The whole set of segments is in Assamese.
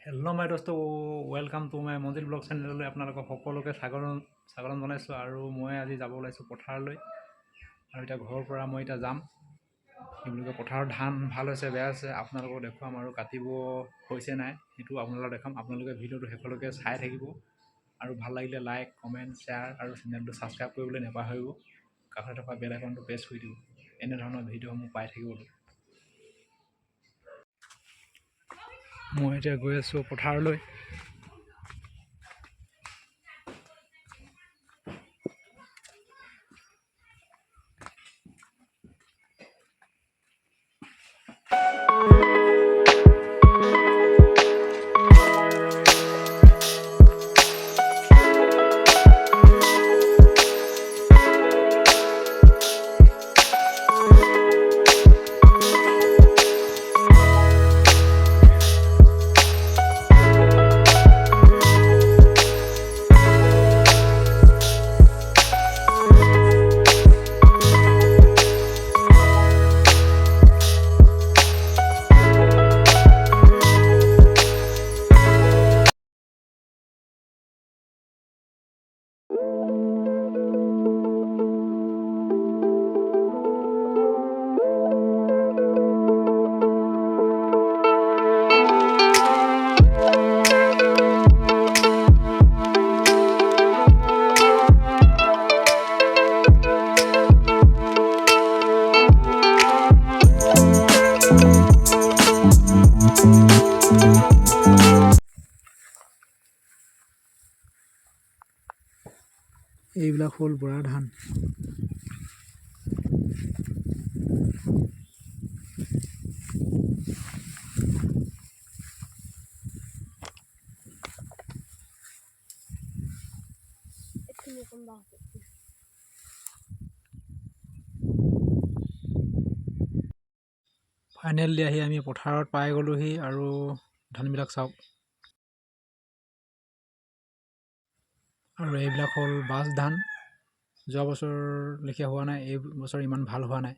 হেল্ল' মাই দোস্ত welcome to my Manjit blog চেনেললৈ আপোনালোকক সকলোকে স্বাগতম জনাইছোঁ। আৰু মই আজি যাব ওলাইছোঁ পথাৰলৈ। আৰু এতিয়া ঘৰৰ পৰা মই এতিয়া যাম। কি বুলি কয়, পথাৰৰ ধান ভাল হৈছে বেয়া হৈছে আপোনালোকক দেখুৱাম, আৰু কাটিব হৈছে নাই সেইটো আপোনালোকক দেখাম। আপোনালোকে ভিডিঅ'টো শেষলৈকে চাই থাকিব, আৰু ভাল লাগিলে লাইক কমেণ্ট শ্বেয়াৰ আৰু চেনেলটো ছাবস্ক্ৰাইব কৰিবলৈ নাপাহৰিব। কাষতে থকা বেল আইকনটো প্ৰেছ কৰি দিব এনেধৰণৰ ভিডিঅ'সমূহ পাই থাকিবলৈ। মই এতিয়া গৈ আছোঁ পথাৰলৈ। এইবিলাক হ'ল বৰা ধান। ফাইনেলি আহি আমি পথাৰত পাই গ'লোহি, আৰু ধানবিলাক চাওক। আৰু এইবিলাক হ'ল বাছ ধান। যোৱা বছৰ লেখীয়া হোৱা নাই, এই বছৰ ইমান ভাল হোৱা নাই।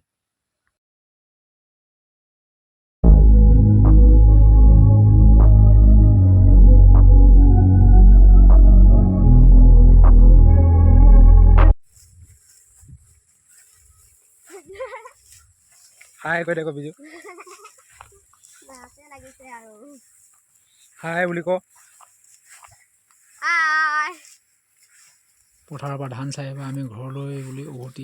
হাই কৈ দে, বিজু হাই বুলি ক। পথাৰৰ পৰা ধান চাই আমি ঘৰলৈ বুলি উভতি